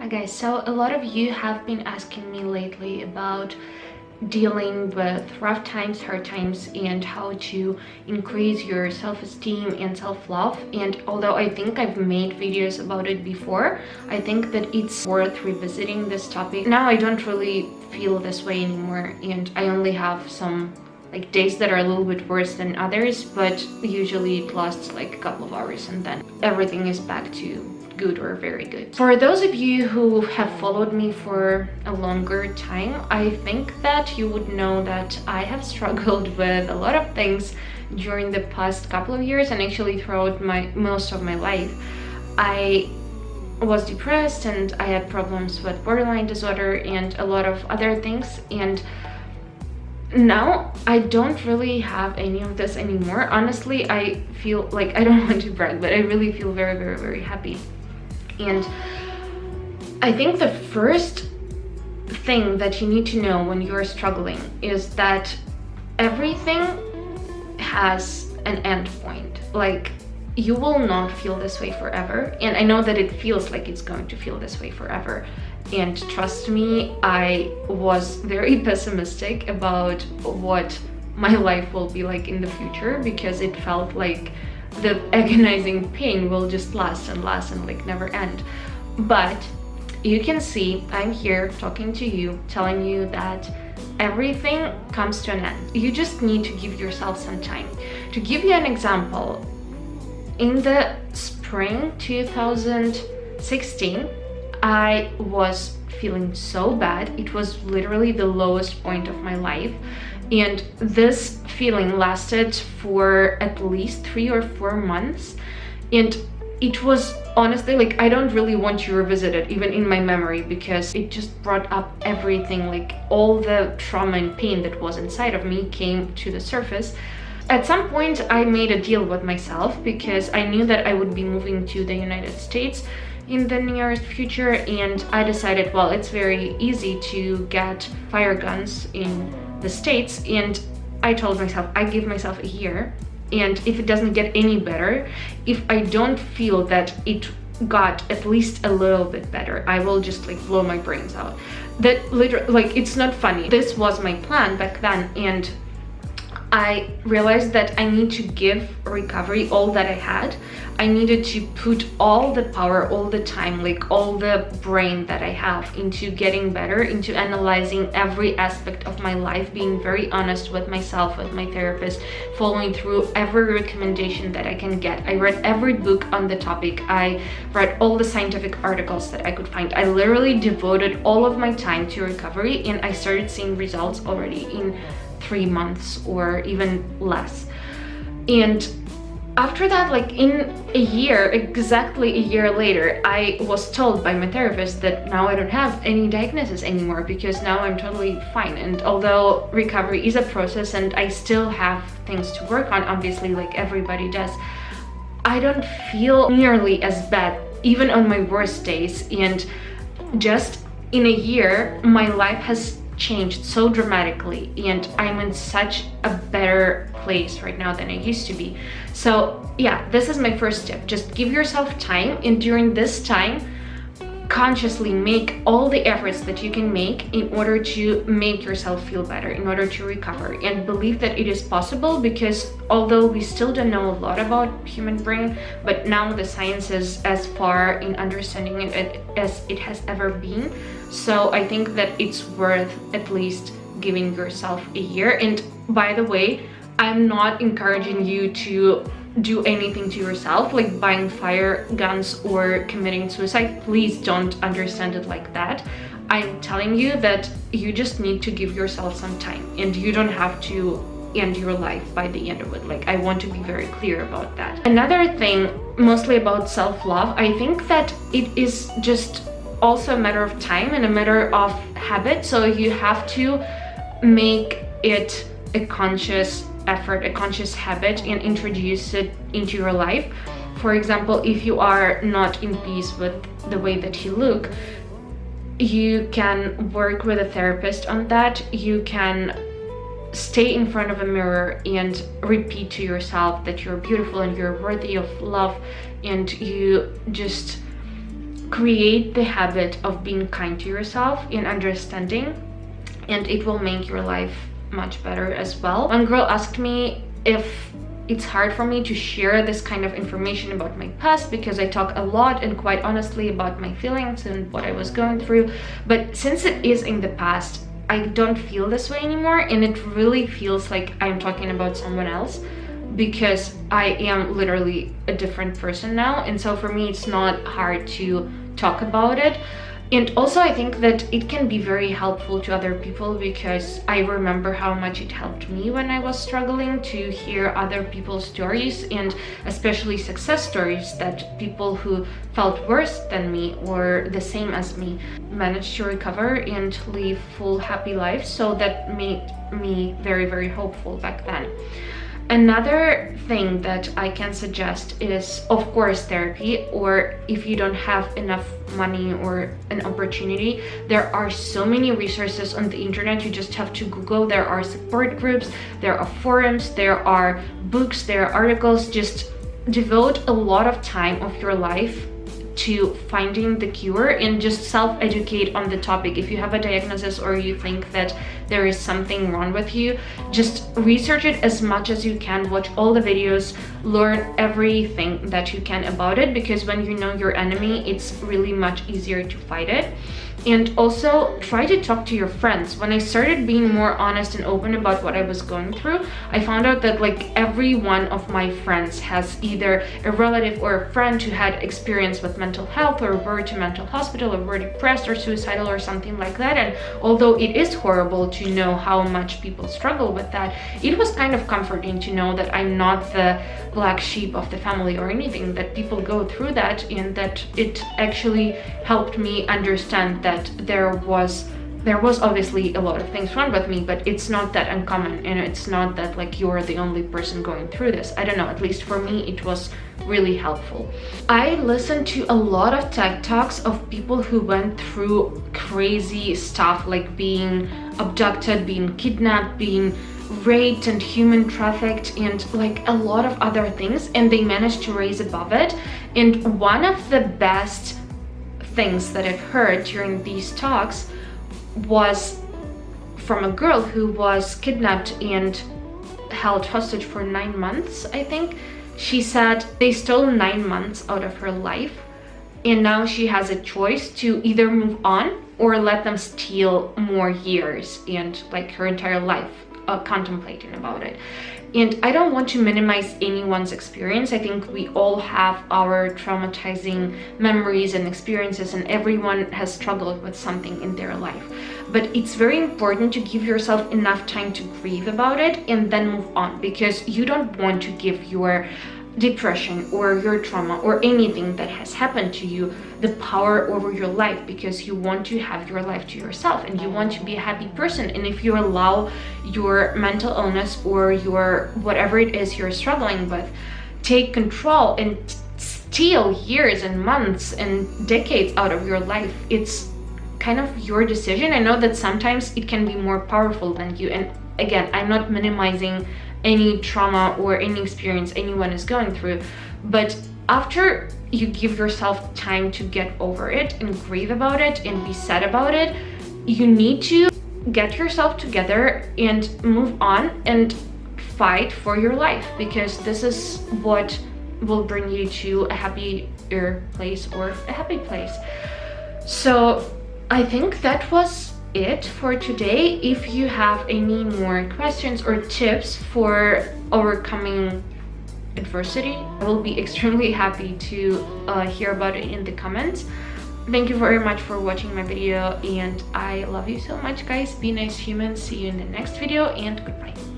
Hi guys, so a lot of you have been asking me lately about dealing with rough times, hard times, and how to increase your self-esteem and self-love. And although I think I've made videos about it before, I think that it's worth revisiting this topic. Now I don't really feel this way anymore, and I only have some days that are a little bit worse than others, but usually it lasts like a couple of hours and then everything is back to good or very good. For those of you who have followed me for a longer time, I think that you would know that I have struggled with a lot of things during the past couple of years, and actually throughout most of my life. I was depressed and I had problems with borderline disorder and a lot of other things, and now I don't really have any of this anymore. Honestly, I feel like, I don't want to brag, but I really feel very, very, very happy. And I think the first thing that you need to know when you're struggling is that everything has an end point. Like, you will not feel this way forever. And I know that it feels like it's going to feel this way forever. And trust me, I was very pessimistic about what my life will be like in the future, because it felt like the agonizing pain will just last and last and like never end. But you can see I'm here talking to you, telling you that everything comes to an end. You just need to give yourself some time. To give you an example, in the spring 2016, I was feeling so bad. It was literally the lowest point of my life. And this feeling lasted for at least 3 or 4 months. And it was honestly like, I don't really want to revisit it even in my memory, because it just brought up everything, like all the trauma and pain that was inside of me came to the surface. At some point I made a deal with myself, because I knew that I would be moving to the United States in the nearest future, and I decided, well, it's very easy to get fire guns in the States, and I told myself, I give myself a year, and if it doesn't get any better, if I don't feel that it got at least a little bit better, I will just like blow my brains out. That literally, like, it's not funny. This was my plan back then, and I realized that I need to give recovery all that I had. I needed to put all the power, all the time, like all the brain that I have into getting better, into analyzing every aspect of my life, being very honest with myself, with my therapist, following through every recommendation that I can get. I read every book on the topic. I read all the scientific articles that I could find. I literally devoted all of my time to recovery, and I started seeing results already in 3 months or even less. And after that, like in a year, exactly a year later, I was told by my therapist that now I don't have any diagnosis anymore, because now I'm totally fine. And although recovery is a process and I still have things to work on, obviously, like everybody does, I don't feel nearly as bad even on my worst days. And just in a year, my life has changed so dramatically, and I'm in such a better place right now than I used to be. So yeah, this is my first tip. Just give yourself time, and during this time, consciously make all the efforts that you can make in order to make yourself feel better, in order to recover, and believe that it is possible, because although we still don't know a lot about human brain, but now the science is as far in understanding it as it has ever been. So I think that it's worth at least giving yourself a year. And by the way, I'm not encouraging you to do anything to yourself, like buying fire guns or committing suicide. Please don't understand it like that. I'm telling you that you just need to give yourself some time, and you don't have to end your life by the end of it. Like, I want to be very clear about that. Another thing, mostly about self-love, I think that it is just also a matter of time and a matter of habit. So you have to make it a conscious effort, a conscious habit, and introduce it into your life. For example, if you are not in peace with the way that you look, you can work with a therapist on that. You can stay in front of a mirror and repeat to yourself that you're beautiful and you're worthy of love, and you just create the habit of being kind to yourself and understanding, and it will make your life much better as well. One girl asked me if it's hard for me to share this kind of information about my past because I talk a lot and quite honestly about my feelings and what I was going through. But since it is in the past, I don't feel this way anymore, and it really feels like I'm talking about someone else because I am literally a different person now. And so for me, it's not hard to talk about it. And also I think that it can be very helpful to other people because I remember how much it helped me when I was struggling to hear other people's stories, and especially success stories that people who felt worse than me or the same as me managed to recover and live full happy lives. So that made me very, very hopeful back then. Another thing that I can suggest is, of course, therapy, or if you don't have enough money or an opportunity, there are so many resources on the internet. You just have to Google. There are support groups, there are forums, there are books, there are articles. Just devote a lot of time of your life to finding the cure and just self-educate on the topic. If you have a diagnosis or you think that there is something wrong with you, just research it as much as you can, watch all the videos, learn everything that you can about it, because when you know your enemy, it's really much easier to fight it. And also try to talk to your friends. When I started being more honest and open about what I was going through, I found out that like every one of my friends has either a relative or a friend who had experience with mental health, or were to mental hospital, or were depressed or suicidal or something like that. And although it is horrible to know how much people struggle with that, it was kind of comforting to know that I'm not the black sheep of the family or anything, that people go through that, and that it actually helped me understand that there was obviously a lot of things wrong with me, but it's not that uncommon, and it's not that like you're the only person going through this. I don't know, at least for me it was really helpful. I listened to a lot of TED Talks of people who went through crazy stuff, like being abducted, being kidnapped, being raped and human trafficked, and like a lot of other things, and they managed to rise above it. And one of the best things that I've heard during these talks was from a girl who was kidnapped and held hostage for 9 months, I think. She said they stole 9 months out of her life, and now she has a choice to either move on or let them steal more years and like her entire life contemplating about it. And I don't want to minimize anyone's experience. I think we all have our traumatizing memories and experiences, and everyone has struggled with something in their life. But it's very important to give yourself enough time to grieve about it and then move on, because you don't want to give your depression or your trauma or anything that has happened to you the power over your life, because you want to have your life to yourself and you want to be a happy person. And if you allow your mental illness or your whatever it is you're struggling with take control and steal years and months and decades out of your life, it's kind of your decision. I know that sometimes it can be more powerful than you, and again, I'm not minimizing any trauma or any experience anyone is going through, but after you give yourself time to get over it and grieve about it and be sad about it, you need to get yourself together and move on and fight for your life, because this is what will bring you to a happier place or a happy place. So I think that was it for today. If you have any more questions or tips for overcoming adversity, I will be extremely happy to hear about it in the comments. Thank you very much for watching my video, and I love you so much, guys. Be nice humans. See you in the next video, and goodbye.